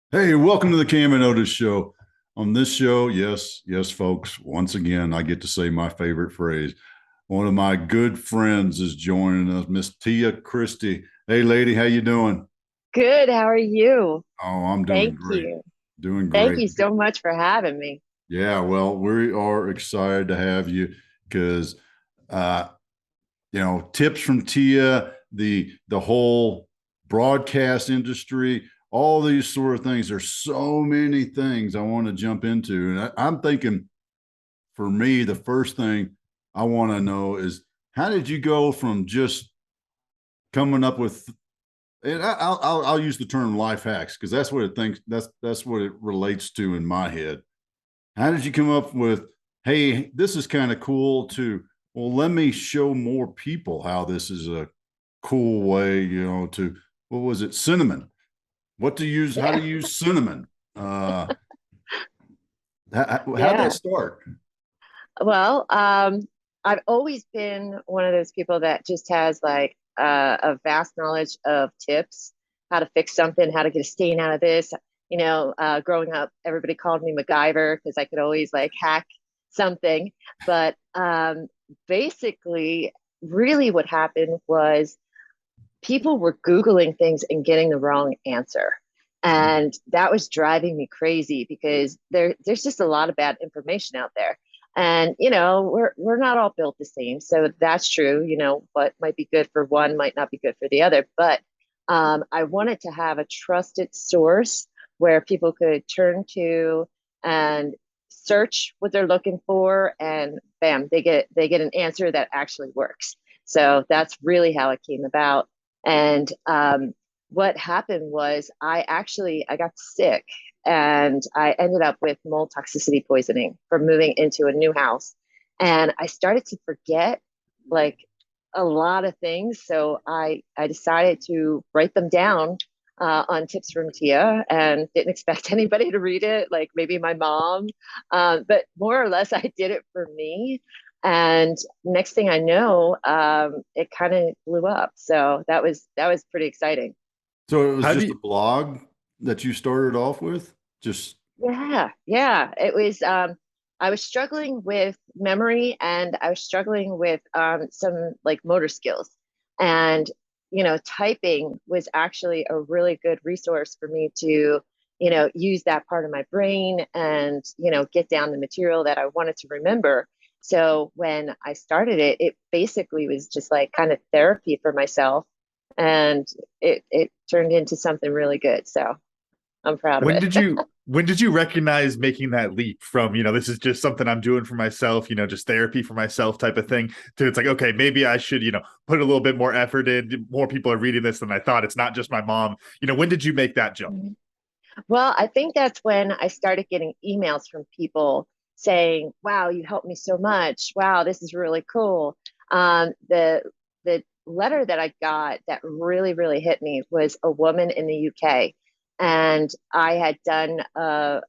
Hey, welcome to the Cam and Otis show. On this show, yes, folks, once again, I get to say my favorite phrase. One of my good friends is joining us, Miss Tia Christie. Hey, lady, how you doing? Good. How are you? Oh, I'm doing Thank great. you. Doing Thank great. you so much for having me. Yeah, well, we are excited to have you because uh, tips from Tia, the whole broadcast industry, all these sort of things. There's so many things I want to jump into, and I'm thinking for me, the first thing I want to know is how did you go from just coming up with and I'll use the term life hacks because that's what it thinks that's what it relates to in my head. How did you come up with, hey, this is kind of cool to, well, let me show more people how this is a cool way, to, what was it, cinnamon? What to use, how to Yeah. use cinnamon? Uh, how'd that Yeah. start? Well, I've always been one of those people that just has like a vast knowledge of tips, how to fix something, how to get a stain out of this. Growing up, everybody called me MacGyver because I could always like hack something. But basically, really what happened was people were Googling things and getting the wrong answer. And that was driving me crazy because there's just a lot of bad information out there. And we're not all built the same. So that's true. What might be good for one might not be good for the other. But I wanted to have a trusted source where people could turn to and search what they're looking for, and bam, they get an answer that actually works. So that's really how it came about. And what happened was I got sick and I ended up with mold toxicity poisoning from moving into a new house. And I started to forget like a lot of things. So I decided to write them down on Tips from Tia and didn't expect anybody to read it, like maybe my mom. But more or less, I did it for me. And next thing I know, it kind of blew up. So that was pretty exciting. So it was How do just a you, blog that you started off with? Just Yeah, yeah. It was I was struggling with memory and I was struggling with some like motor skills. And typing was actually a really good resource for me to, use that part of my brain and, get down the material that I wanted to remember. So when I started it, it basically was just like kind of therapy for myself, and it turned into something really good. So I'm proud of when it. did you when did you recognize making that leap from, this is just something I'm doing for myself, just therapy for myself type of thing, to it's like, okay, maybe I should, put a little bit more effort in. More people are reading this than I thought. It's not just my mom. When did you make that jump? Well, I think that's when I started getting emails from people saying, "Wow, you helped me so much. Wow, this is really cool." The letter that I got that really really hit me was a woman in the UK, and I had done a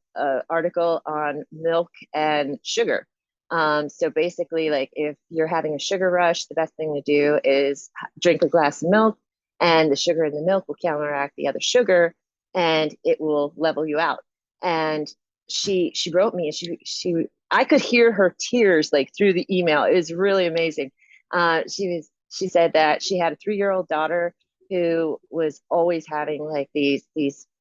article on milk and sugar. So basically, like if you're having a sugar rush, the best thing to do is drink a glass of milk, and the sugar in the milk will counteract the other sugar and it will level you out. And she wrote me and she I could hear her tears like through the email. It was really amazing. She said that she had a 3-year-old daughter who was always having like these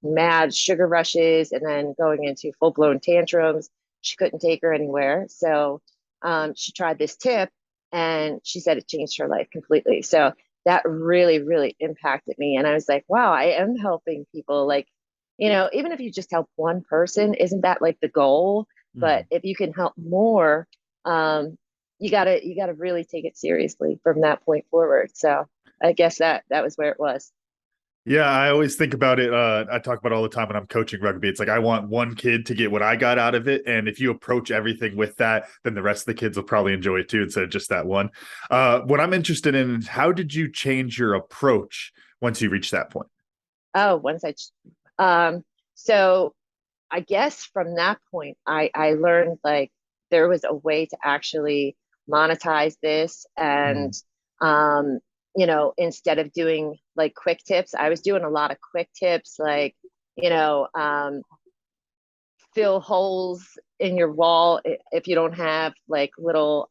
mad sugar rushes and then going into full blown tantrums. She couldn't take her anywhere, so she tried this tip, and she said it changed her life completely. So that really, really impacted me. And I was like, wow, I am helping people. Like, even if you just help one person, isn't that like the goal? But Mhm. if you can help more, um, you gotta really take it seriously from that point forward. So I guess that was where it was. Yeah, I always think about it. I talk about it all the time when I'm coaching rugby. It's like I want one kid to get what I got out of it, and if you approach everything with that, then the rest of the kids will probably enjoy it too, instead of just that one. What I'm interested in is, how did you change your approach once you reach that point? Oh, um, so I guess from that point, I learned like there was a way to actually monetize this, and instead of doing like quick tips, I was doing a lot of quick tips like fill holes in your wall if you don't have like little,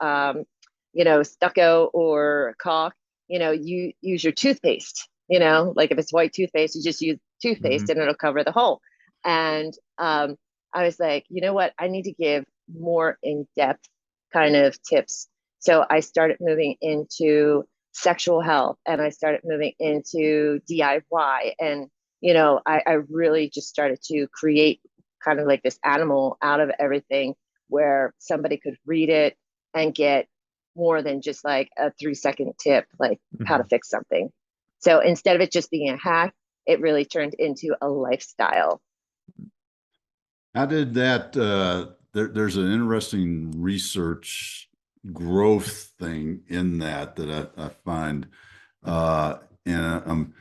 stucco or caulk. You use your toothpaste. Like if it's white toothpaste, you just use toothpaste and it'll cover the hole. And I was like, you know what? I need to give more in-depth kind of tips. So I started moving into sexual health, and I started moving into DIY. And, I really just started to create kind of like this animal out of everything, where somebody could read it and get more than just like a 3-second tip, like how to fix something. So instead of it just being a hack, it really turned into a lifestyle. How did that, there's an interesting research growth thing in that I find, and I'm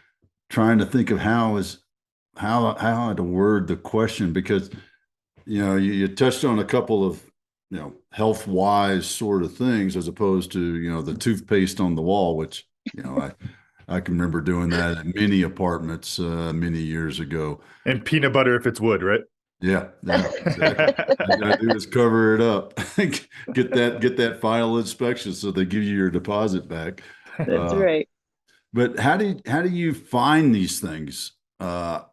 trying to think of how to word the question, because, you touched on a couple of, health wise sort of things, as opposed to, the toothpaste on the wall, which, I can remember doing that in many apartments, many years ago. And peanut butter if it's wood, right? Yeah, exactly. All you gotta do is cover it up. Get that final inspection so they give you your deposit back. That's right. But how do you find these things? The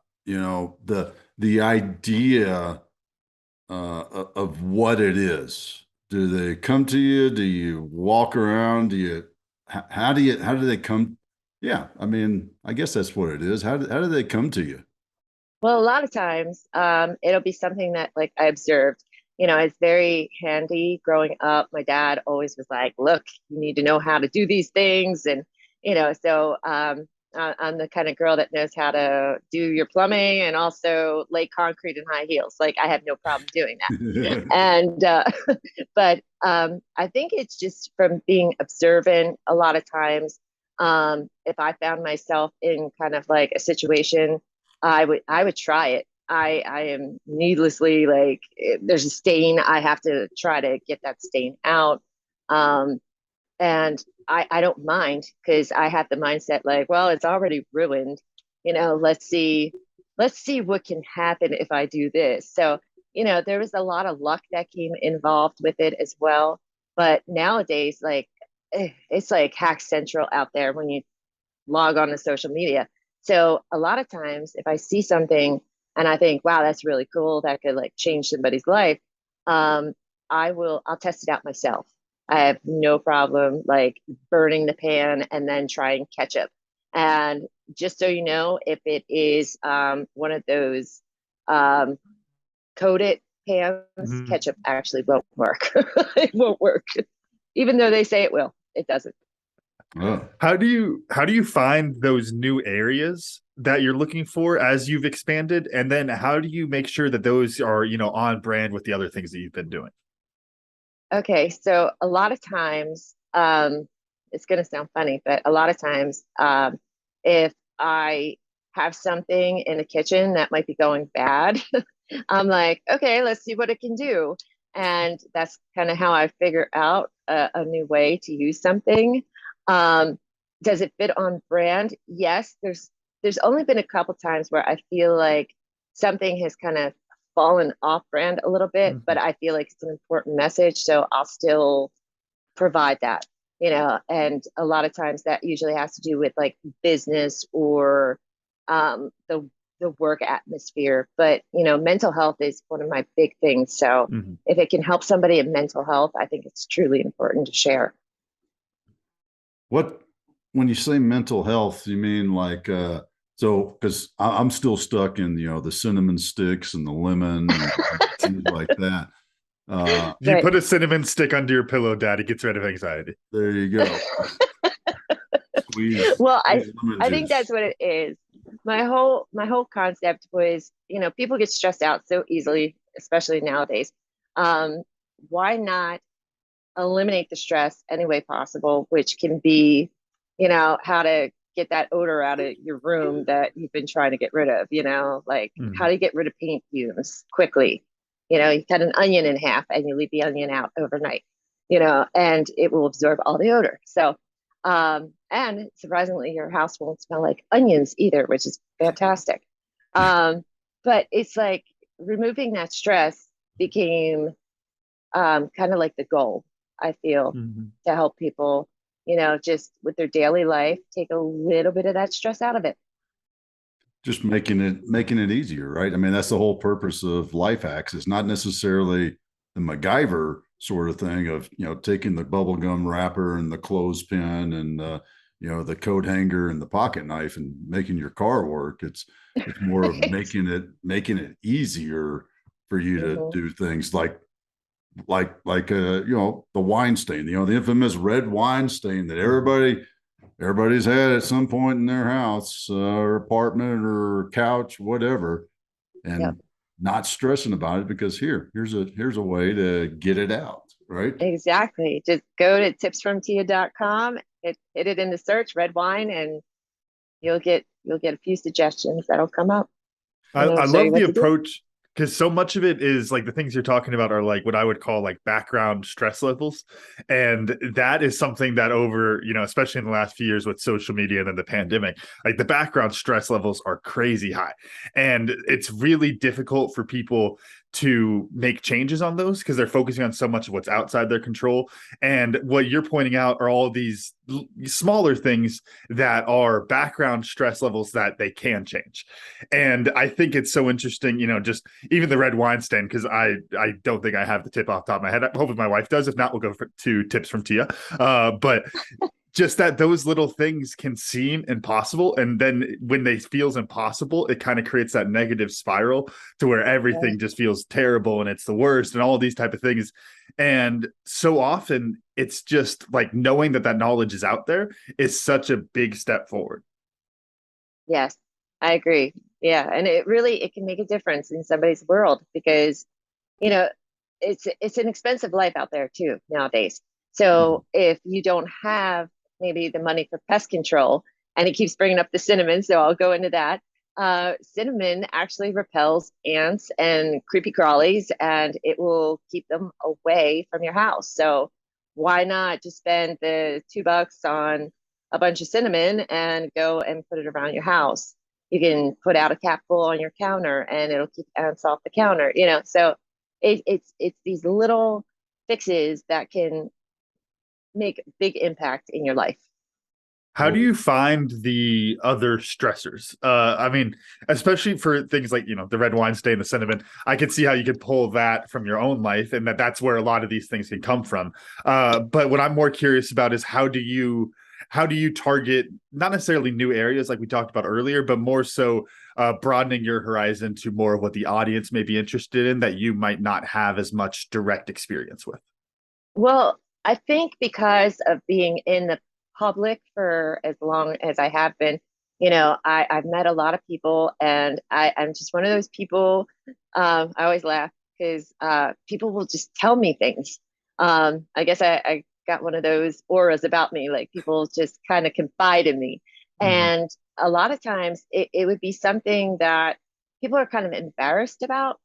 idea of what it is. Do they come to you? Do you walk around? How do they come? Yeah, I mean, I guess that's what it is. How do they come to you? Well, a lot of times, it'll be something that like I observed. It's very handy growing up. My dad always was like, "Look, you need to know how to do these things," and so I'm the kind of girl that knows how to do your plumbing and also lay concrete in high heels. Like I have no problem doing that. And but I think it's just from being observant. A lot of times, if I found myself in kind of like a situation, I would try it. I am needlessly like, there's a stain, I have to try to get that stain out. And I don't mind, because I have the mindset like, well, it's already ruined. Let's see what can happen if I do this. So, there was a lot of luck that came involved with it as well. But nowadays, like, it's like hack central out there when you log on to social media. So a lot of times if I see something and I think, wow, that's really cool, that could like change somebody's life, um, I'll test it out myself. I have no problem like burning the pan and then trying ketchup. And just so you know, if it is one of those um, coated pans, ketchup actually won't work. It won't work. Even though they say it will, it doesn't. Oh. How do you find those new areas that you're looking for as you've expanded? And then how do you make sure that those are, on brand with the other things that you've been doing? Okay, so a lot of times, it's going to sound funny, but a lot of times, if I have something in the kitchen that might be going bad, I'm like, okay, let's see what it can do. And that's kind of how I figure out a new way to use something. Um, does it fit on brand? Yes, there's only been a couple times where I feel like something has kind of fallen off brand a little bit, but I feel like it's an important message, so I'll still provide that. And a lot of times that usually has to do with like business or the work atmosphere. But mental health is one of my big things. So if it can help somebody in mental health, I think it's truly important to share. When you say mental health, you mean like, so, because I'm still stuck in, the cinnamon sticks and the lemon and things like that. You put a cinnamon stick under your pillow, Dad, it gets rid of anxiety. There you go. Well, I think that's what it is. My whole concept was, people get stressed out so easily, especially nowadays. Why not eliminate the stress any way possible, which can be, how to get that odor out of your room that you've been trying to get rid of, like how do you get rid of paint fumes quickly? You cut an onion in half and you leave the onion out overnight, and it will absorb all the odor. So, and surprisingly, your house won't smell like onions either, which is fantastic. but it's like removing that stress became kind of like the goal, I feel, Mhm. to help people, just with their daily life, take a little bit of that stress out of it. Just making it easier, right? I mean, that's the whole purpose of life hacks. It's not necessarily the MacGyver sort of thing of, taking the bubble gum wrapper and the clothespin and the coat hanger and the pocket knife and making your car work. It's more of Right. making it easier for you to Mhm. do things like the wine stain, the infamous red wine stain that everybody's had at some point in their house or apartment or couch, whatever, Yep. and not stressing about it because here's a way to get it out, right? Exactly. Just go to tipsfromtia.com, hit it in the search, red wine, and you'll get a few suggestions that'll come up and it'll I show you love the what to do. approach because so much of it is like the things you're talking about are like what I would call like background stress levels. And that is something that over, especially in the last few years with social media and then the pandemic, like the background stress levels are crazy high. And it's really difficult for people to make changes on those because they're focusing on so much of what's outside their control. And what you're pointing out are all these smaller things that are background stress levels that they can change. And I think it's so interesting, just even the red wine stand, because I don't think I have the tip off the top of my head. I hope my wife does. If not, we'll go to tips from Tia. But just that those little things can seem impossible. And then when they feels impossible, it kind of creates that negative spiral to where everything Right. just feels terrible and it's the worst and all these type of things. And so often it's just like knowing that that knowledge is out there is such a big step forward. Yes, I agree. Yeah, and it can make a difference in somebody's world because, you know, it's an expensive life out there too nowadays. Mhm. So if you don't have maybe the money for pest control, and he keeps bringing up the cinnamon, so I'll go into that. Cinnamon actually repels ants and creepy crawlies, and it will keep them away from your house. So why not just spend the $2 on a bunch of cinnamon and go and put it around your house? You can put out a capful on your counter, and it'll keep ants off the counter. So it's these little fixes that can make big impact in your life. How do you find the other stressors? I mean, especially for things like, the red wine stain, the cinnamon, I can see how you could pull that from your own life and that's where a lot of these things can come from. But what I'm more curious about is how do you target not necessarily new areas like we talked about earlier, but more so broadening your horizon to more of what the audience may be interested in that you might not have as much direct experience with. Well, I think because of being in the public for as long as I have been, I've met a lot of people, and I'm just one of those people. I always laugh because people will just tell me things. I guess I got one of those auras about me, like people just kind of confide in me. Mhm. And a lot of times it would be something that people are kind of embarrassed about.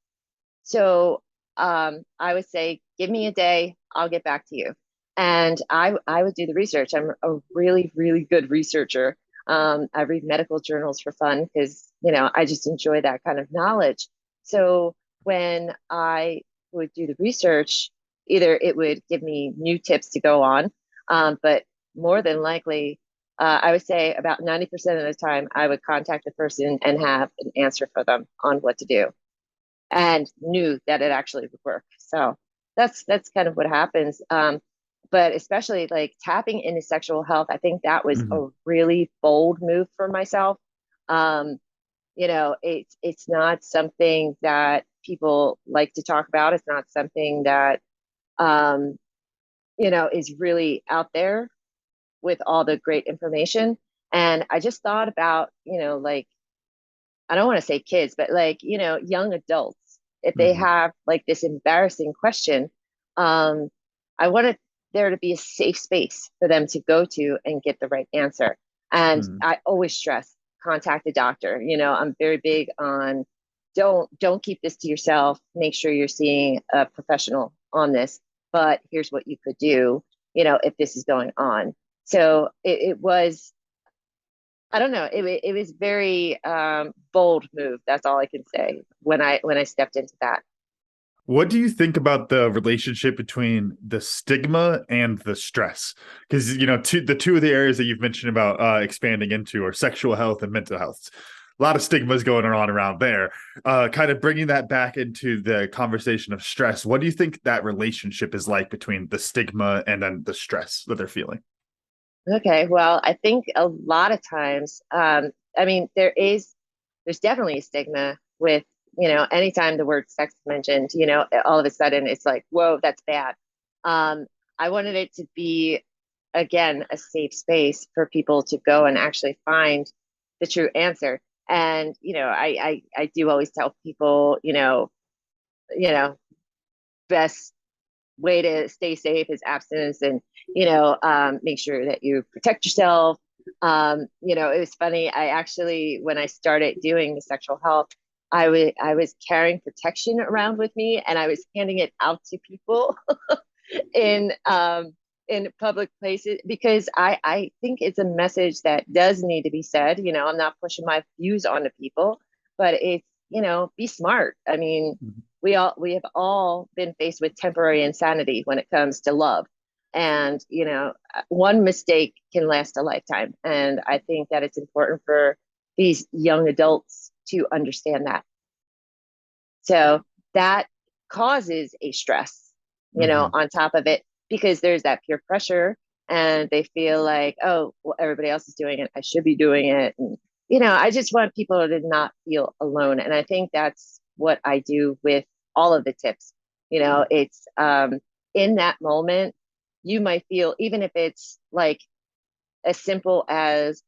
So I would say, give me a day, I'll get back to you. And I would do the research. I'm a really, really good researcher. I read medical journals for fun because, I just enjoy that kind of knowledge. So when I would do the research, either it would give me new tips to go on, but more than likely, I would say about 90% of the time, I would contact the person and have an answer for them on what to do and knew that it actually would work. So that's kind of what happens. But especially like tapping into sexual health, I think that was Mhm. a really bold move for myself. Um, it's not something that people like to talk about. It's not something that um, is really out there with all the great information. And I just thought about, like I don't want to say kids, but like, young adults, if they Mhm. have like this embarrassing question, um, I wanted there to be a safe space for them to go to and get the right answer. And Mhm. I always stress contact a doctor. I'm very big on don't keep this to yourself. Make sure you're seeing a professional on this. But here's what you could do, if this is going on. So it was I don't know. It was very bold move. That's all I can say when I stepped into that. What do you think about the relationship between the stigma and the stress? Because the two of the areas that you've mentioned about expanding into are sexual health and mental health. A lot of stigmas going on around there. Kind of bringing that back into the conversation of stress. What do you think that relationship is like between the stigma and then the stress that they're feeling? Okay, well, I think a lot of times, I mean, there's definitely a stigma with, anytime the word sex is mentioned, all of a sudden it's like, whoa, that's bad. Um, I wanted it to be, again, a safe space for people to go and actually find the true answer. And, I do always tell people, you know, best way to stay safe is abstinence and make sure that you protect yourself. It was funny, I actually, when I started doing the sexual health, I was carrying protection around with me, and I was handing it out to people in public places, because I think it's a message that does need to be said. I'm not pushing my views onto people, but it's, be smart. I mean, we have all been faced with temporary insanity when it comes to love. And, one mistake can last a lifetime. And I think that it's important for these young adults to understand that. So that causes a stress, Mhm. on top of it, because there's that peer pressure, and they feel like, oh, well, everybody else is doing it, I should be doing it. And, I just want people to not feel alone. And I think that's what I do with all of the tips. It's in that moment, you might feel, even if it's like as simple as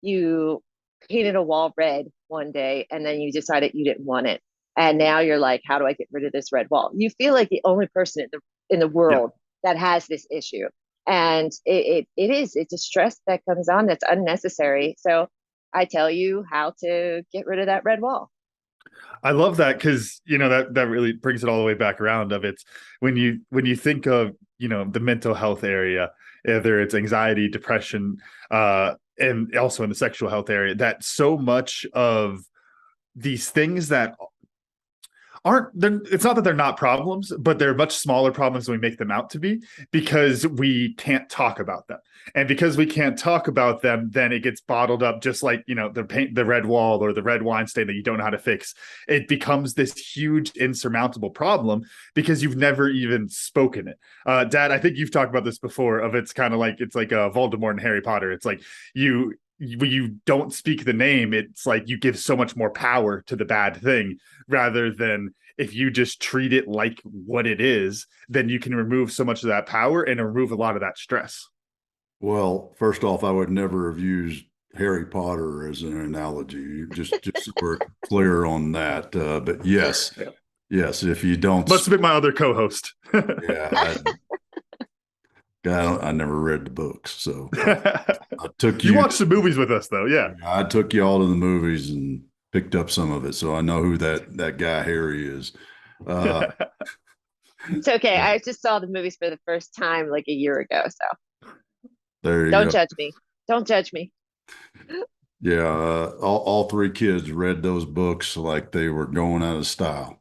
you painted a wall red one day and then you decided you didn't want it. And now you're like, how do I get rid of this red wall? You feel like the only person in the Yeah. world that has this issue. And it's a stress that comes on that's unnecessary. So I tell you how to get rid of that red wall. I love that because that really brings it all the way back around. Of it's when you think of the mental health area, whether it's anxiety, depression, and also in the sexual health area, that so much of these things that it's not that they're not problems, but they're much smaller problems than we make them out to be, because we can't talk about them. And because we can't talk about them, then it gets bottled up, just like, the red wall or the red wine stain that you don't know how to fix. It becomes this huge insurmountable problem because you've never even spoken it. Dad, I think you've talked about this before, of it's kind of like, it's like Voldemort and Harry Potter. It's like when you don't speak the name, it's like you give so much more power to the bad thing, rather than if you just treat it like what it is, then you can remove so much of that power and remove a lot of that stress. Well, first off, I would never have used Harry Potter as an analogy, just so we're clear on that. But yes, Yeah. yes, if you don't, Must have been my other co-host. yeah, I never read the books, so I took You you. watched some movies with us, though. Yeah. I took you all to the movies and picked up some of it, so I know who that guy Harry is. Uh, It's okay. I just saw the movies for the first time like a year ago. So there you don't go. judge me. Don't judge me. Yeah, all three kids read those books like they were going out of style,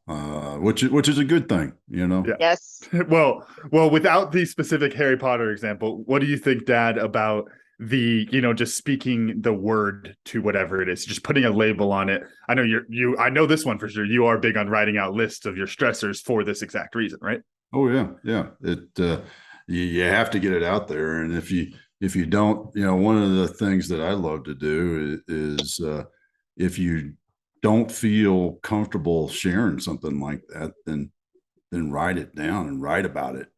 which is a good thing, you know. Yeah. Yes. Well, without the specific Harry Potter example, what do you think, Dad, about just speaking the word to whatever it is, just putting a label on it? I know I know this one for sure. You are big on writing out lists of your stressors for this exact reason, right? Oh yeah, yeah. You have to get it out there, and if you don't, one of the things that I love to do is if you don't feel comfortable sharing something like that, then write it down and write about it.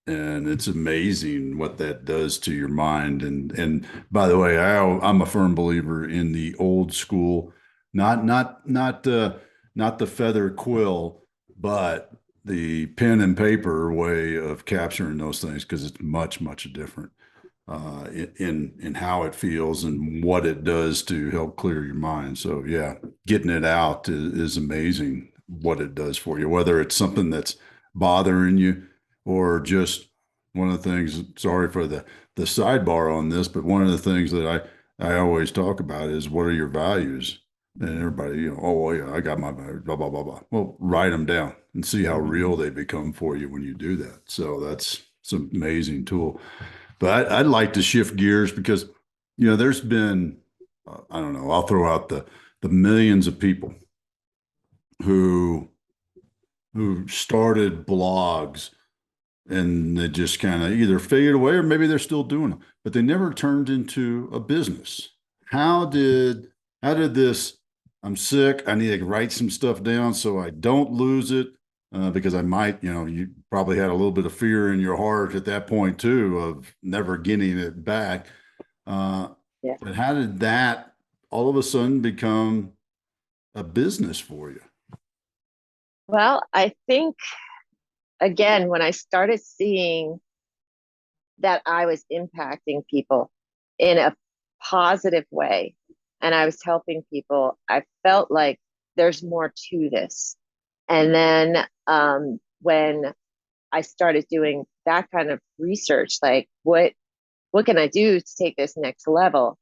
And it's amazing what that does to your mind. And by the way, I'm a firm believer in the old school, not the feather quill, but the pen and paper way of capturing those things, because it's much different in how it feels and what it does to help clear your mind. So yeah, getting it out is amazing what it does for you, whether it's something that's bothering you or just one of the things, sorry for the sidebar on this, but one of the things that I always talk about is what are your values? And everybody, oh, well, yeah, I got my values, blah, blah, blah, blah. Well, write them down and see how Mhm. real they become for you when you do that. So that's it's an amazing tool. But I'd like to shift gears because, there's been, I don't know, I'll throw out the millions of people who started blogs and they just kind of either faded away or maybe they're still doing them, but they never turned into a business. How did this? I'm sick. I need to write some stuff down so I don't lose it because I might. You probably had a little bit of fear in your heart at that point too of never getting it back. Uh, Yeah. but how did that all of a sudden become a business for you? Well, I think again, when I started seeing that I was impacting people in a positive way and I was helping people, I felt like there's more to this. And then when I started doing that kind of research, like what can I do to take this next level?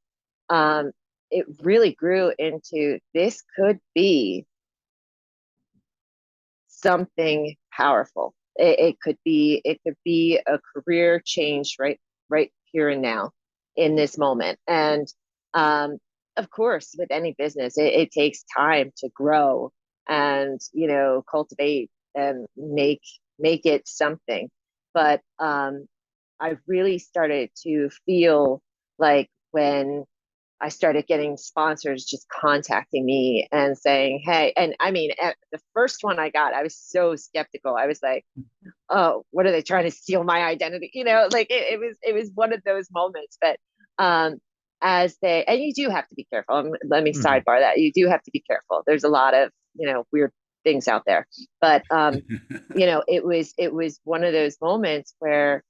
Um, it really grew into this could be something powerful. It could be a career change right here and now in this moment. And um, of course, with any business, it takes time to grow and cultivate and make it something. But I really started to feel like when I started getting sponsors just contacting me and saying, "Hey," and I mean, the first one I got, I was so skeptical. I was like, "Oh, what are they trying to steal my identity?" Like it was one of those moments. But um, as they, and you do have to be careful. Let me Mhm. sidebar that. You do have to be careful. There's a lot of weird things out there, but it was one of those moments where,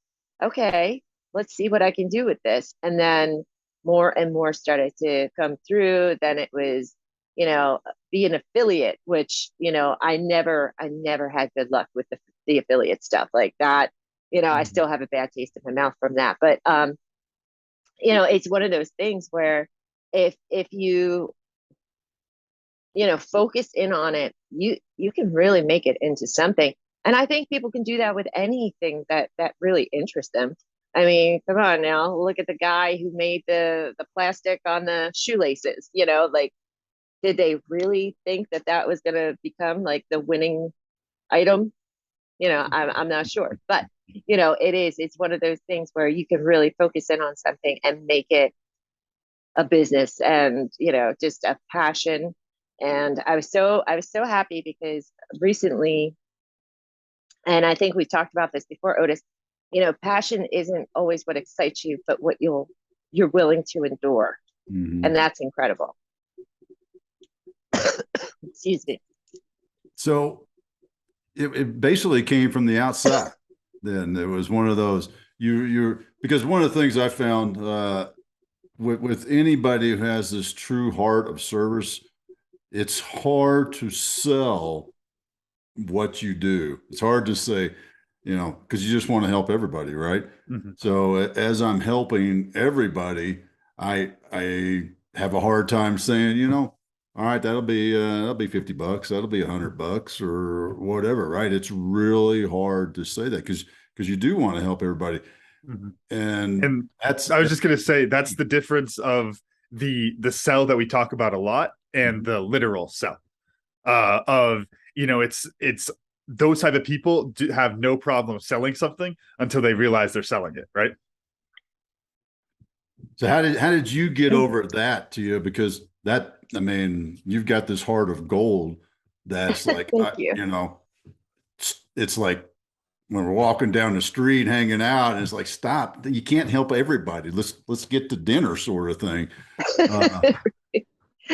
okay, let's see what I can do with this, and then more and more started to come through. Then it was, be an affiliate, which, I never had good luck with the affiliate stuff like that. I Mhm. still have a bad taste in my mouth from that. But, it's one of those things where if you, focus in on it, you can really make it into something. And I think people can do that with anything that really interests them. I mean, come on now, look at the guy who made the plastic on the shoelaces. Like, did they really think that was going to become like the winning item? I'm not sure, but it's one of those things where you can really focus in on something and make it a business and just a passion. And I was so happy because recently, and I think we've talked about this before, Otis, passion isn't always what excites you, but what you're willing to endure. And Mhm. that's incredible. Excuse me. So it basically came from the outside. Then it was one of those you're because one of the things I found with anybody who has this true heart of service, it's hard to sell what you do. It's hard to say, because you just want to help everybody, right? Mhm. So as I'm helping everybody, I have a hard time saying, all right, that'll be $50, that'll be $100 or whatever, right? It's really hard to say that because you do want to help everybody, Mhm. and And that's I was just gonna say that's the difference of the sell that we talk about a lot and the literal sell. Of it's those type of people do have no problem selling something until they realize they're selling it, right? so how did you get over that, Tia? Because that, I mean, you've got this heart of gold that's like, Thank you. it's like when we're walking down the street hanging out, and it's like, stop, you can't help everybody. Let's get to dinner, sort of thing. Uh, Yeah.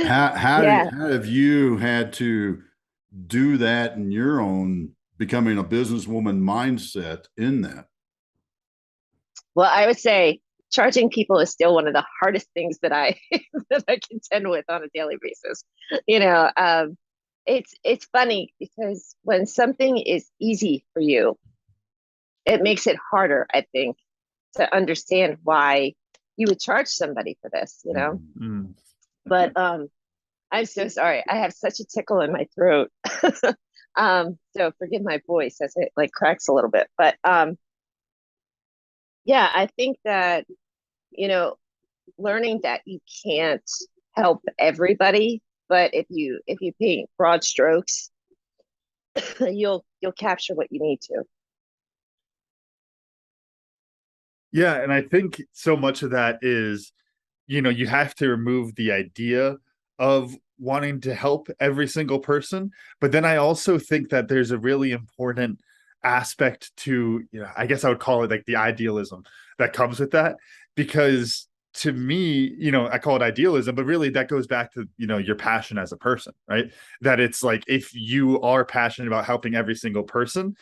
how have you had to do that in your own becoming a businesswoman mindset in that? Well, I would say charging people is still one of the hardest things that I that I contend with on a daily basis. You know, um, it's funny because when something is easy for you, it makes it harder, I think, to understand why. you would charge somebody for this, you know? Mm. But I'm so sorry. I have such a tickle in my throat. So forgive my voice as it like cracks a little bit. But yeah, I think that, you know, learning that you can't help everybody, but if you paint broad strokes, you'll capture what you need to. Yeah, and I think so much of that is, you have to remove the idea of wanting to help every single person. But then I also think that there's a really important aspect to, I guess I would call it like the idealism that comes with that. Because to me, I call it idealism, but really that goes back to, your passion as a person, right? That it's like, if you are passionate about helping every single person,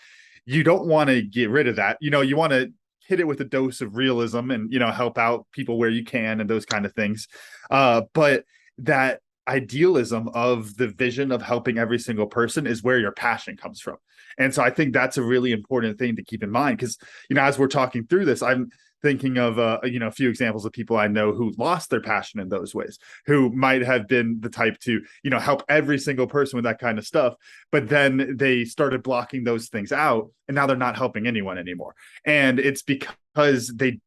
you don't want to get rid of that. You want to hit it with a dose of realism and help out people where you can and those kind of things, but that idealism of the vision of helping every single person is where your passion comes from. And so I think that's a really important thing to keep in mind, because as we're talking through this, I'm thinking of a few examples of people I know who lost their passion in those ways, who might have been the type to help every single person with that kind of stuff, but then they started blocking those things out, and now they're not helping anyone anymore. And it's because they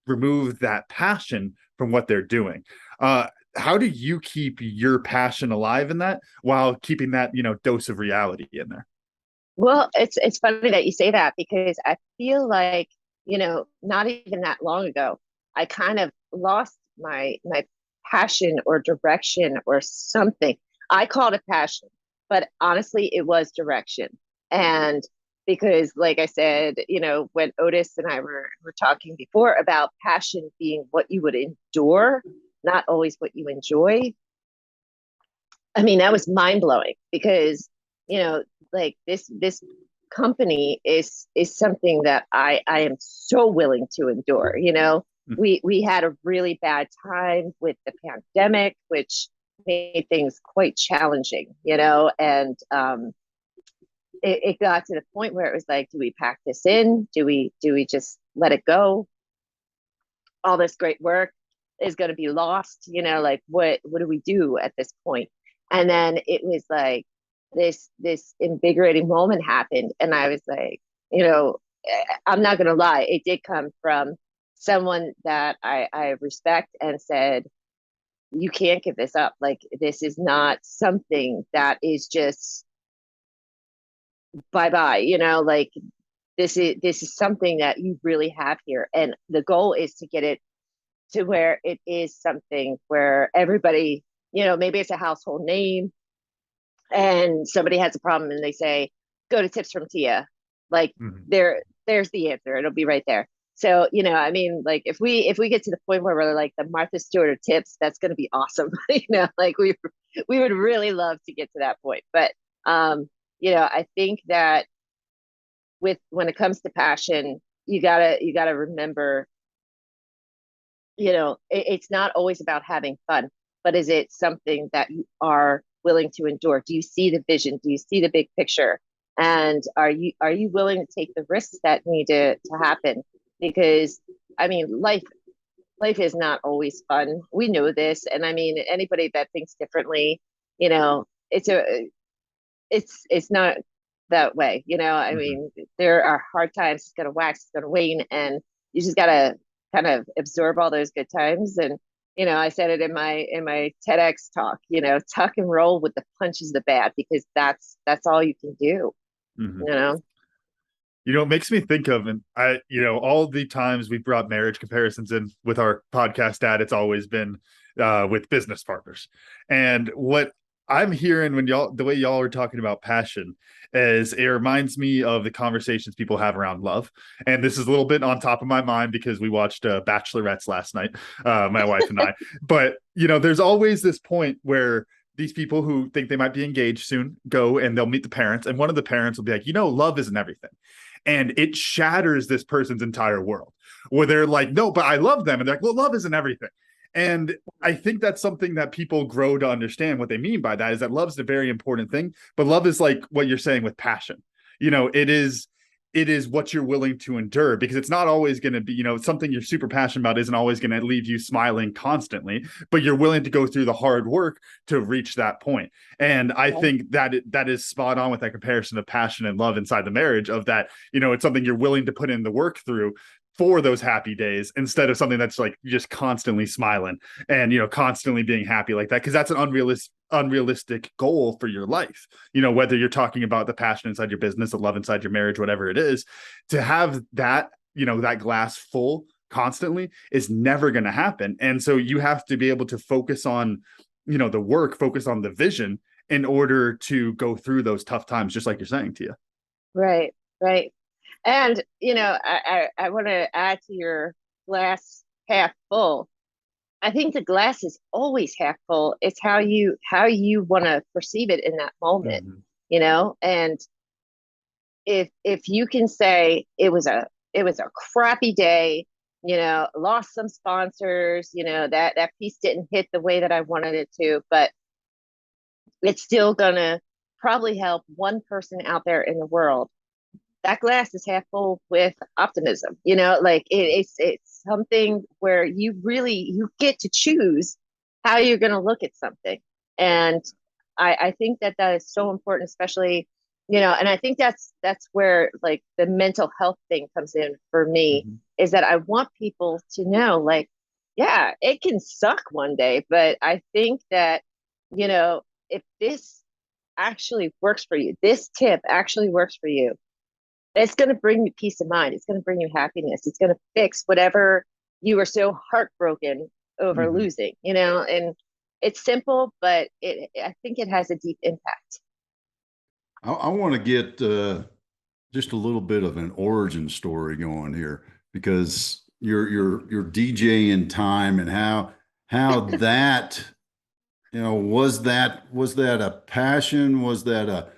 removed that passion from what they're doing. How do you keep your passion alive in that while keeping that dose of reality in there? Well, it's funny that you say that, because I feel like, not even that long ago, I kind of lost my passion or direction or something. I called it passion, but honestly, it was direction. And because, like I said, when Otis and I were talking before about passion being what you would endure, not always what you enjoy. I mean, that was mind blowing, because, like this company is something that I am so willing to endure. We had a really bad time with the pandemic, which made things quite challenging, and it got to the point where it was like, do we pack this in? Do we just let it go? All this great work is going to be lost, like what do we do at this point? And then it was like this invigorating moment happened, and I was like, I'm not going to lie, it did come from someone that I respect, and said, you can't give this up. Like, this is not something that is just bye bye, like this is something that you really have here, and the goal is to get it to where it is something where everybody, maybe it's a household name, and somebody has a problem and they say, go to Tips from Tia. Like, there's the answer. It'll be right there. So, I mean, like, if we get to the point where we're like the Martha Stewart of tips, that's going to be awesome. Like we would really love to get to that point. But, I think that when it comes to passion, you gotta remember, it's not always about having fun, but is it something that you are willing to endure? Do you see the vision? Do you see the big picture? And are you willing to take the risks that need to happen? Because, I mean, life is not always fun. We know this. And I mean, anybody that thinks differently, it's not that way. I mean, there are hard times. It's going to wax, it's going to wane, and you just got to kind of absorb all those good times. And, I said it in my TEDx talk, tuck and roll with the punches of the bad, because that's all you can do. It makes me think of, and all the times we've brought marriage comparisons in with our podcast ad, it's always been with business partners. And what I'm hearing when the way y'all are talking about passion, is it reminds me of the conversations people have around love. And this is a little bit on top of my mind because we watched Bachelorettes last night, my wife and I. But, there's always this point where these people who think they might be engaged soon go and they'll meet the parents. And one of the parents will be like, love isn't everything. And it shatters this person's entire world, where they're like, no, but I love them. And they're like, well, love isn't everything. And I think that's something that people grow to understand. What they mean by that is that love's a very important thing, but love is like what you're saying with passion. It is it is what you're willing to endure, because it's not always going to be, something you're super passionate about isn't always going to leave you smiling constantly, but you're willing to go through the hard work to reach that point. And I think that is spot on with that comparison of passion and love inside the marriage, of that, it's something you're willing to put in the work through for those happy days, instead of something that's like just constantly smiling and constantly being happy like that, because that's an unrealistic goal for your life. Whether you're talking about the passion inside your business, the love inside your marriage, whatever it is, to have that that glass full constantly is never going to happen. And so you have to be able to focus on the work, focus on the vision, in order to go through those tough times, just like you're saying, Tia. Right. And, I want to add to your glass half full. I think the glass is always half full. It's how you want to perceive it in that moment, and if you can say it was a crappy day, lost some sponsors, that piece didn't hit the way that I wanted it to, but it's still gonna probably help one person out there in the world. That glass is half full with optimism. Like it's something where you get to choose how you're going to look at something. And I think that is so important, especially, and I think that's where like the mental health thing comes in for me, is that I want people to know, like, yeah, it can suck one day, but I think that, if this actually works for you, this tip actually works for you, it's going to bring you peace of mind. It's going to bring you happiness. It's going to fix whatever you were so heartbroken over losing, and it's simple, but I think it has a deep impact. I want to get just a little bit of an origin story going here, because you're DJing time, and how that, was that a passion? Was that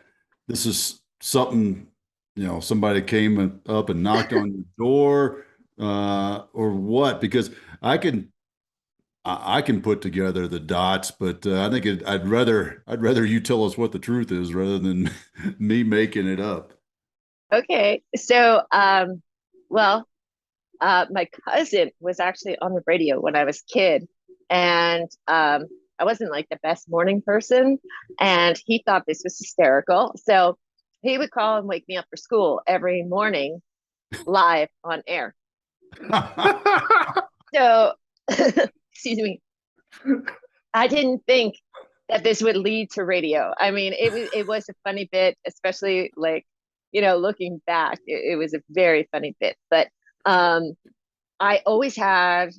this is something, somebody came up and knocked on your door, or what? Because I can put together the dots, but I think I'd rather you tell us what the truth is rather than me making it up. Okay, so well, my cousin was actually on the radio when I was a kid, and I wasn't like the best morning person, and he thought this was hysterical. So he would call and wake me up for school every morning, live on air. So, excuse me, I didn't think that this would lead to radio. I mean, it was a funny bit, especially like, looking back, it was a very funny bit. But I always had,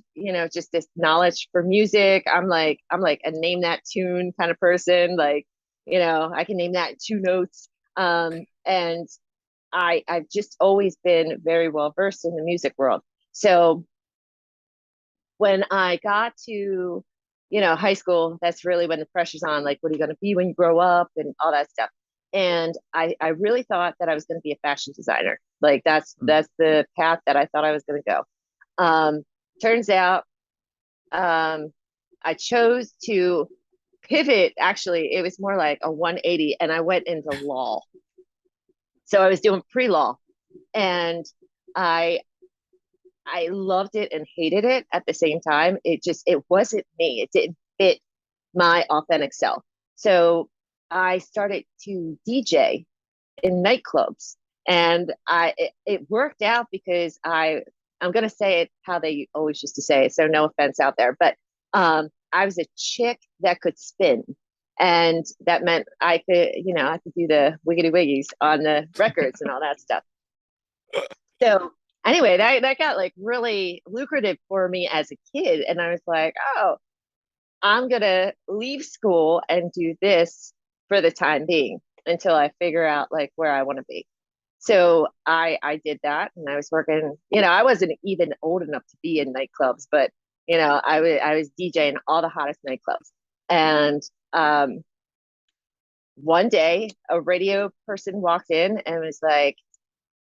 just this knowledge for music. I'm like a name that tune kind of person. Like, I can name that two notes. And I've just always been very well versed in the music world. So when I got to, high school, that's really when the pressure's on, like, what are you going to be when you grow up and all that stuff. And I really thought that I was going to be a fashion designer. Like that's the path that I thought I was going to go. Turns out, I chose to pivot. Actually, it was more like a 180, and I went into law. So I was doing pre-law, and I loved it and hated it at the same time. It wasn't me. It didn't fit my authentic self. So I started to DJ in nightclubs, and it worked out because I'm going to say it how they always used to say it. So no offense out there, but I was a chick that could spin. And that meant I could do the wiggity wiggies on the records and all that stuff. So anyway, that got like really lucrative for me as a kid. And I was like, oh, I'm going to leave school and do this for the time being until I figure out like where I want to be. So I did that, and I was working, I wasn't even old enough to be in nightclubs, but I was DJing all the hottest nightclubs. And one day a radio person walked in and was like,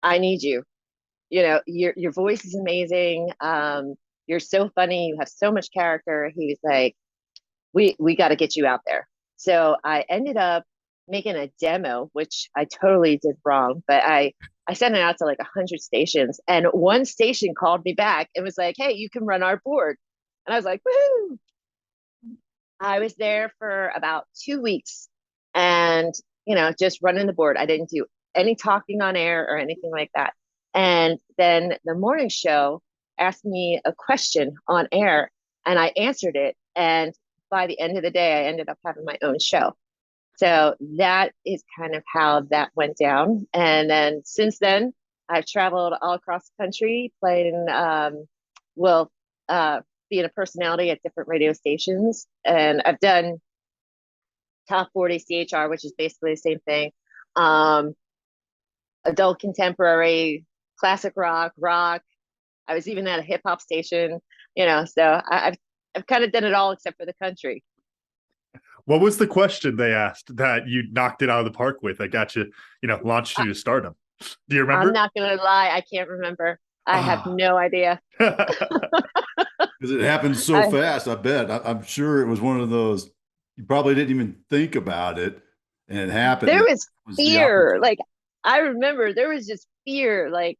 I need you. Your voice is amazing. You're so funny. You have so much character. He was like, we got to get you out there. So I ended up making a demo, which I totally did wrong, but I I sent it out to like 100 stations, and one station called me back and was like, "Hey, you can run our board." And I was like, "Woo!" I was there for about 2 weeks, and just running the board. I didn't do any talking on air or anything like that. And then the morning show asked me a question on air, and I answered it. And by the end of the day, I ended up having my own show. So that is kind of how that went down. And then since then, I've traveled all across the country playing, well, being a personality at different radio stations. And I've done top 40 CHR, which is basically the same thing. Adult contemporary, classic rock. I was even at a hip hop station, so I've kind of done it all except for the country. What was the question they asked that you knocked it out of the park with? That got you, launched you to stardom. Do you remember? I'm not going to lie. I can't remember. I have no idea. Because it happened so fast, I bet. I'm sure it was one of those, you probably didn't even think about it, and it happened. There was the fear. Like, I remember there was just fear, like,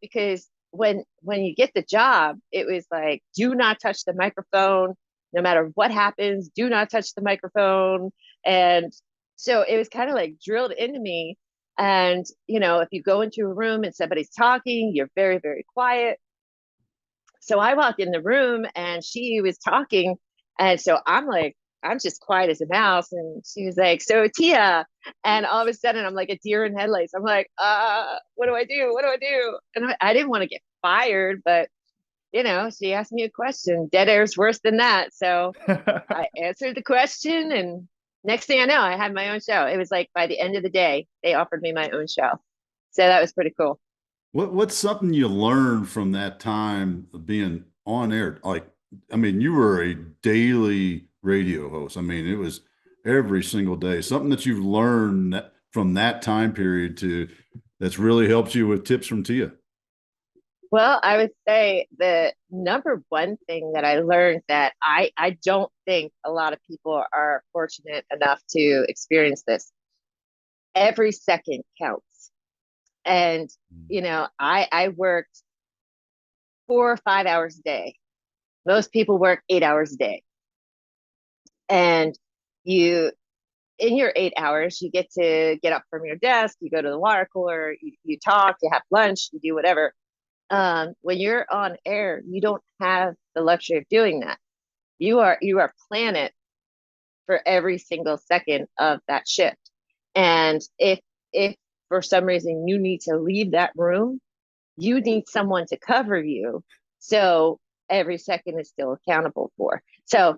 because when you get the job, it was like, do not touch the microphone. No matter what happens, do not touch the microphone. And so it was kind of like drilled into me. And, if you go into a room and somebody's talking, you're very, very quiet. So I walked in the room and she was talking. And so I'm just quiet as a mouse. And she was like, "So Tia," and all of a sudden I'm like a deer in headlights. I'm like, what do I do? What do I do? And I didn't want to get fired, but she asked me a question. Dead air's worse than that. So I answered the question, and next thing I know, I had my own show. It was like by the end of the day, they offered me my own show. So that was pretty cool. What's something you learned from that time of being on air? Like, I mean, you were a daily radio host. I mean, it was every single day. Something that you've learned from that time period that's really helped you with tips from Tia. Well, I would say the number one thing that I learned that I don't think a lot of people are fortunate enough to experience this. Every second counts. And, I worked 4 or 5 hours a day. Most people work 8 hours a day. And in your 8 hours, you get to get up from your desk, you go to the water cooler, you talk, you have lunch, you do whatever. When you're on air, you don't have the luxury of doing that. You are planet for every single second of that shift. And if for some reason you need to leave that room, you need someone to cover you. So every second is still accountable for. So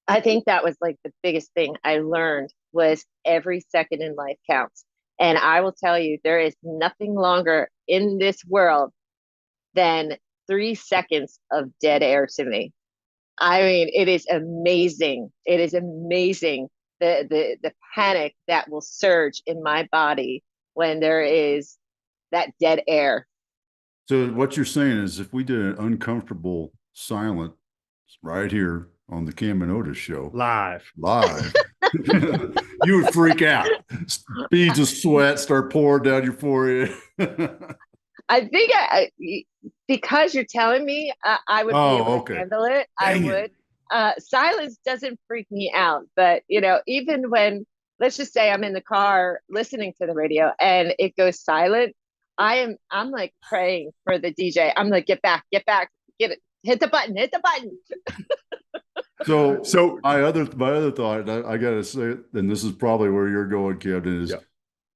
I think that was like the biggest thing I learned was every second in life counts. And I will tell you, there is nothing longer in this world than 3 seconds of dead air to me. I mean, it is amazing. It is amazing the panic that will surge in my body when there is that dead air. So what you're saying is if we did an uncomfortable silence right here on the Cam and Otis show live, you would freak out. Beads of sweat start pouring down your forehead. I think because you're telling me, I would be able to handle it. Dang, I would. Silence doesn't freak me out, but even when, let's just say I'm in the car listening to the radio and it goes silent, I'm like praying for the DJ. I'm like, get back, get it, hit the button. So my other thought, I gotta say, and this is probably where you're going, Camden, is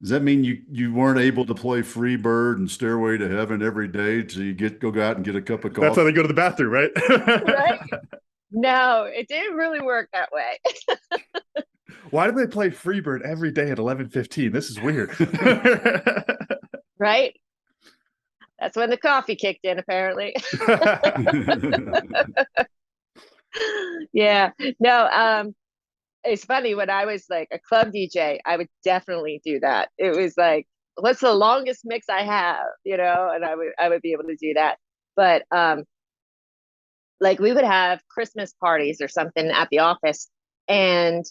does that mean you weren't able to play Freebird and Stairway to Heaven every day till you go out and get a cup of coffee? That's how they go to the bathroom, right? Right? No, it didn't really work that way. Why do they play Freebird every day at 11:15? This is weird. Right? That's when the coffee kicked in, apparently. Yeah. No, it's funny, when I was like a club DJ, I would definitely do that. It was like, what's the longest mix I have, and I would be able to do that. But like we would have Christmas parties or something at the office, and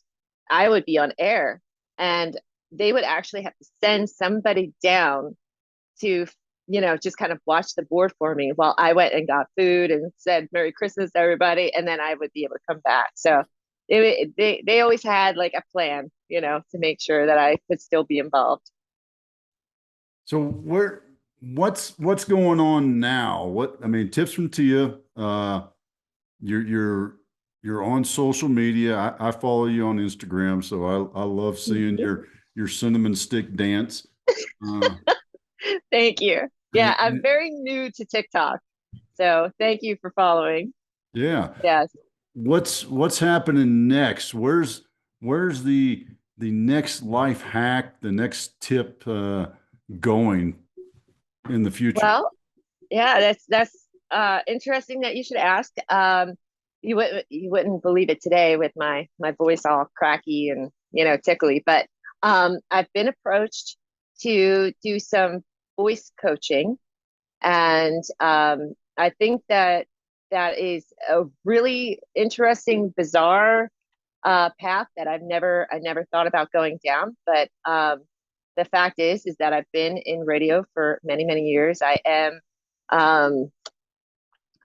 I would be on air, and they would actually have to send somebody down to, just kind of watch the board for me while I went and got food and said Merry Christmas, everybody, and then I would be able to come back. So they always had like a plan, to make sure that I could still be involved. So what's going on now? I mean, tips from Tia. You're on social media. I follow you on Instagram, so I love seeing your cinnamon stick dance. Thank you. Yeah, I'm and- very new to TikTok, so thank you for following. yeah. Yes. What's happening next? Where's the next life hack, the next tip going in the future? Well, yeah, that's interesting that you should ask. You wouldn't believe it today with my voice all cracky and tickly, but I've been approached to do some voice coaching, and I think that is a really interesting, bizarre path that I never thought about going down. But the fact is that I've been in radio for many, many years. Um,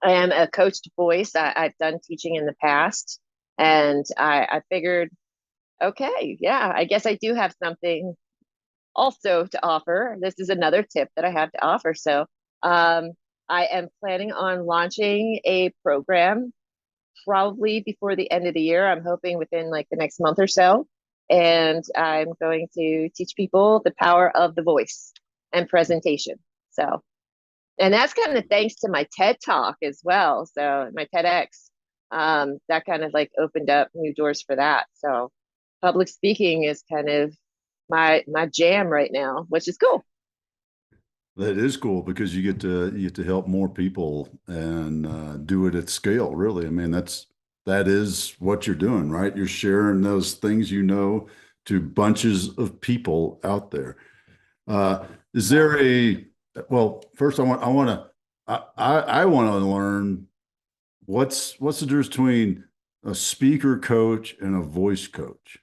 I am a coached voice. I've done teaching in the past, and I figured, okay, yeah, I guess I do have something also to offer. This is another tip that I have to offer. So I am planning on launching a program probably before the end of the year. I'm hoping within like the next month or so. And I'm going to teach people the power of the voice and presentation. So, and that's kind of thanks to my TED talk as well. So my TEDx, that kind of like opened up new doors for that. So public speaking is kind of my jam right now, which is cool. That is cool because you get to help more people and do it at scale, really. I mean, that is what you're doing, right? You're sharing those things to bunches of people out there. Is there well, first I want to learn what's the difference between a speaker coach and a voice coach?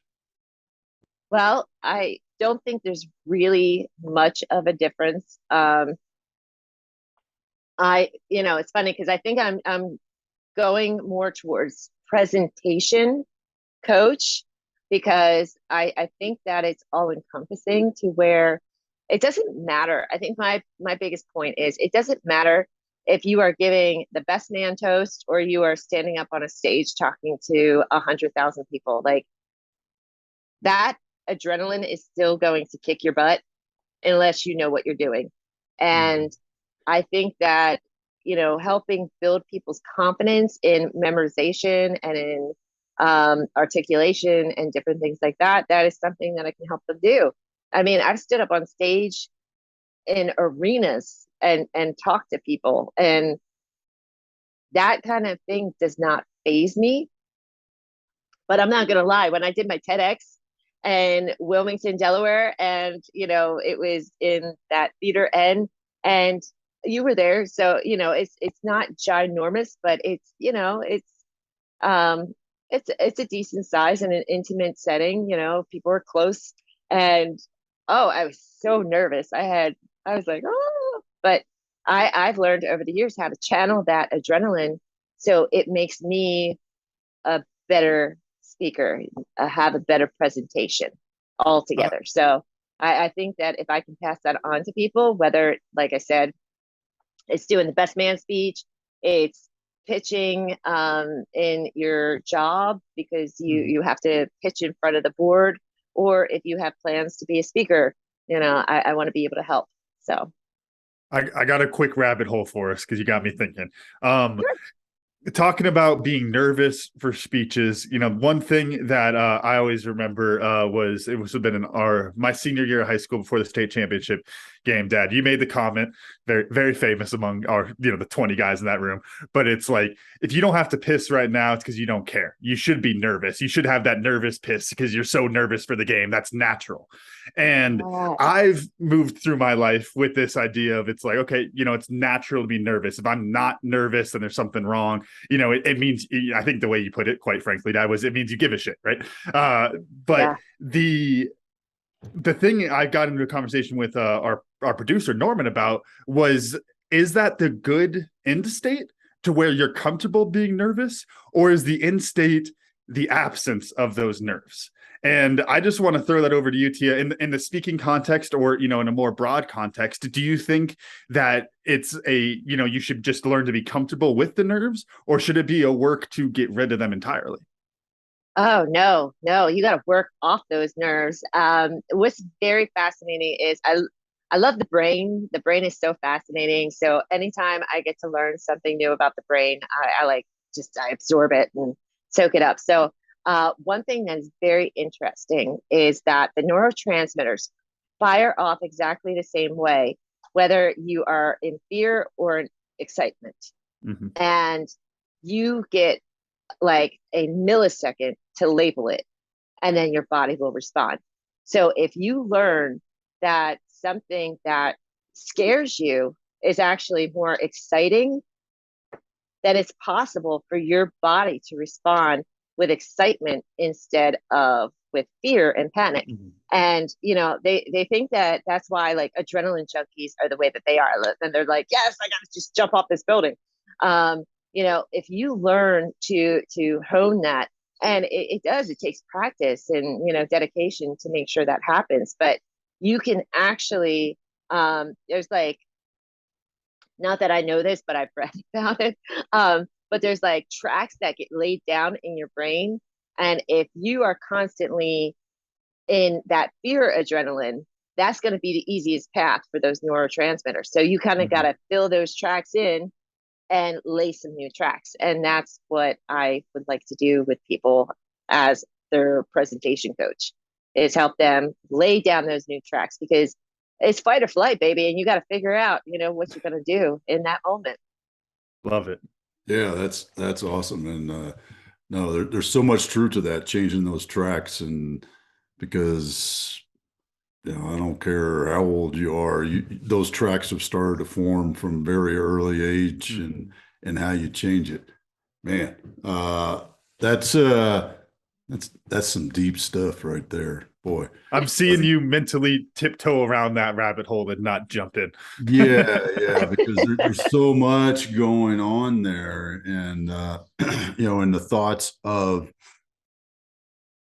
Well, I don't think there's really much of a difference. It's funny because I think I'm going more towards presentation coach because I think that it's all encompassing to where it doesn't matter. I think my biggest point is it doesn't matter if you are giving the best man toast or you are standing up on a stage talking to 100,000 people. Like that adrenaline is still going to kick your butt unless you know what you're doing. And I think that, helping build people's confidence in memorization and in articulation and different things like that, that is something that I can help them do. I mean, I've stood up on stage in arenas and talked to people, and that kind of thing does not faze me. But I'm not going to lie, when I did my TEDx in Wilmington, Delaware, and it was in that theater end, and you were there, so it's not ginormous, but it's a decent size and an intimate setting. People are close, and I was so nervous. I was like, oh, but I've learned over the years how to channel that adrenaline, so it makes me a better speaker, have a better presentation altogether. So I think that if I can pass that on to people, whether, like I said, it's doing the best man speech, it's pitching in your job because you have to pitch in front of the board, or if you have plans to be a speaker, I want to be able to help. So I got a quick rabbit hole for us because you got me thinking. sure. Talking about being nervous for speeches, one thing that I always remember was it must have been in my senior year of high school before the state championship game. Dad, you made the comment, very very famous among our the 20 guys in that room. But it's like, if you don't have to piss right now, it's because you don't care. You should be nervous. You should have that nervous piss because you're so nervous for the game. That's natural. And I've moved through my life with this idea of, it's like, okay, it's natural to be nervous. If I'm not nervous, then there's something wrong. It means, I think the way you put it, quite frankly, Dad, was it means you give a shit, right? But Yeah. The thing I got into a conversation with our producer Norman about was, is that the good end state to where you're comfortable being nervous, or is the end state the absence of those nerves? And I just want to throw that over to you, Tia, in the speaking context, or in a more broad context. Do you think that it's you should just learn to be comfortable with the nerves, or should it be a work to get rid of them entirely? Oh, no, no, you got to work off those nerves. What's very fascinating is I love the brain. The brain is so fascinating. So anytime I get to learn something new about the brain, I like just I absorb it and soak it up. So one thing that is very interesting is that the neurotransmitters fire off exactly the same way, whether you are in fear or in excitement. Mm-hmm. And you get like a millisecond to label it, and then your body will respond. So if you learn that something that scares you is actually more exciting, then it's possible for your body to respond with excitement instead of with fear and panic. Mm-hmm. And they think that that's why like adrenaline junkies are the way that they are, and they're like, yes, I gotta just jump off this building. If you learn to hone that, and it takes practice and dedication to make sure that happens. But you can actually there's like, not that I know this, but I've read about it. But there's like tracks that get laid down in your brain, and if you are constantly in that fear adrenaline, that's going to be the easiest path for those neurotransmitters. So you kind of got to fill those tracks in and lay some new tracks. And that's what I would like to do with people as their presentation coach, is help them lay down those new tracks, because it's fight or flight, baby. And you got to figure out, what you're going to do in that moment. Love it. Yeah, that's awesome. And no, there's so much truth to that, changing those tracks. And because I don't care how old you are, those tracks have started to form from very early age, and how you change it. Man, that's some deep stuff right there, boy. I'm seeing you mentally tiptoe around that rabbit hole and not jump in. Yeah, because there's so much going on there, and and the thoughts of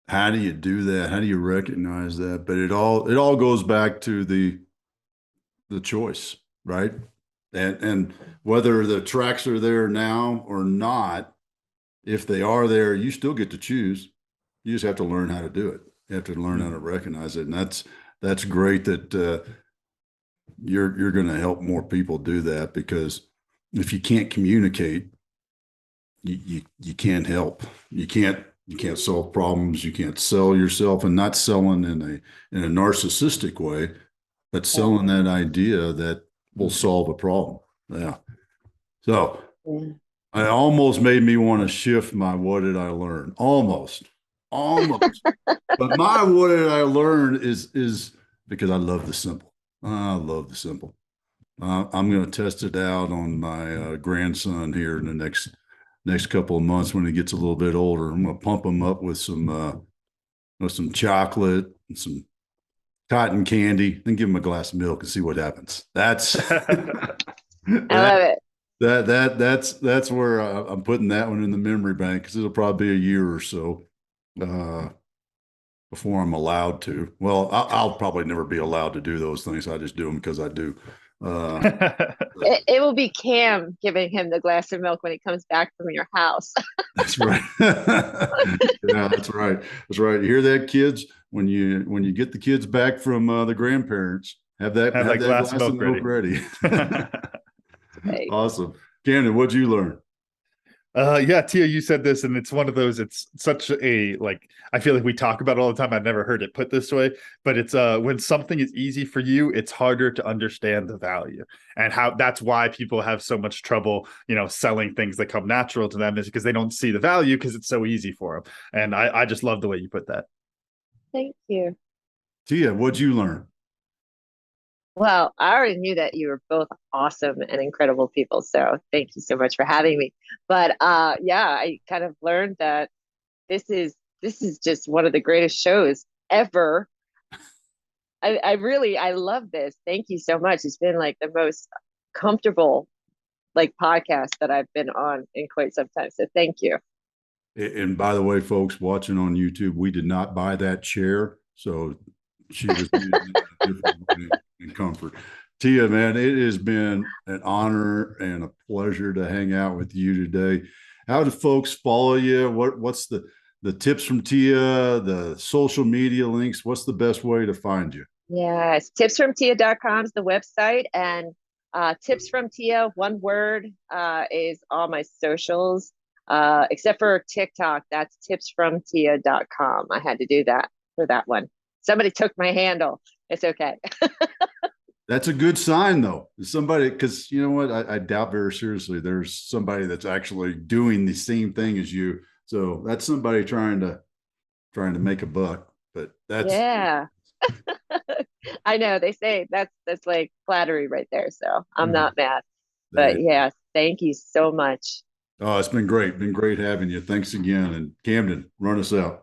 how do you do that? How do you recognize that? But it all goes back to the choice, right? And whether the tracks are there now or not, if they are there, you still get to choose. You just have to learn how to do it. You have to learn how to recognize it, and that's great that you're going to help more people do that, because if you can't communicate, you can't help. You can't solve problems. You can't sell yourself, and not selling in a narcissistic way, but selling that idea that will solve a problem. Yeah. So it almost made me want to shift my what did I learn? Almost. But my what did I learn is because I love the simple. I love the simple. I'm going to test it out on my grandson here in the next couple of months when he gets a little bit older. I'm going to pump him up with some chocolate and some cotton candy, then give him a glass of milk and see what happens. That's I love it. That's where I'm putting that one in the memory bank, because it'll probably be a year or so before I'm allowed to. Well, I'll probably never be allowed to do those things. I just do them because I do. It will be Cam giving him the glass of milk when he comes back from your house. That's right. Yeah, that's right. That's right. You hear that, kids? When you get the kids back from the grandparents, have that glass of milk ready. Right. Awesome. Camden, what'd you learn? Yeah, Tia, you said this, and it's one of those, it's such a, like, I feel like we talk about it all the time. I've never heard it put this way, but it's when something is easy for you, it's harder to understand the value, and how that's why people have so much trouble, selling things that come natural to them, is because they don't see the value because it's so easy for them. And I just love the way you put that. Thank you. Tia, what'd you learn? Well, I already knew that you were both awesome and incredible people. So thank you so much for having me. But yeah, I kind of learned that this is just one of the greatest shows ever. I love this. Thank you so much. It's been like the most comfortable like podcast that I've been on in quite some time. So thank you. And by the way, folks watching on YouTube, we did not buy that chair. So she was using it in a different way in comfort. Tia, man, it has been an honor and a pleasure to hang out with you today. How do folks follow you? What's the tips from Tia, the social media links? What's the best way to find you? Yes, tipsfromtia.com is the website, and tips from Tia, one word, is all my socials, except for TikTok. That's tipsfromtia.com. I had to do that for that one. Somebody took my handle. It's okay. That's a good sign, though. Somebody, because you know what, I doubt very seriously there's somebody that's actually doing the same thing as you. So that's somebody trying to make a buck. But that's Yeah. I know they say that's like flattery right there. So I'm not mad. But yes, thank you so much. Oh, it's been great. Been great having you. Thanks again. And Camden, run us out.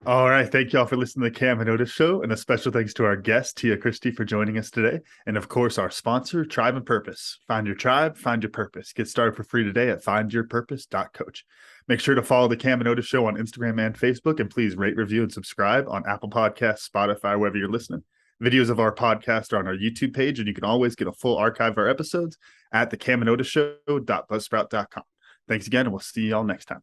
All right. Thank you all for listening to the Cam and Otis Show. And a special thanks to our guest, Tia Cristy, for joining us today. And of course, our sponsor, Tribe and Purpose. Find your tribe, find your purpose. Get started for free today at findyourpurpose.coach. Make sure to follow the Cam and Otis Show on Instagram and Facebook. And please rate, review, and subscribe on Apple Podcasts, Spotify, wherever you're listening. Videos of our podcast are on our YouTube page, and you can always get a full archive of our episodes at thecamandotisshow.buzzsprout.com. Thanks again, and we'll see y'all next time.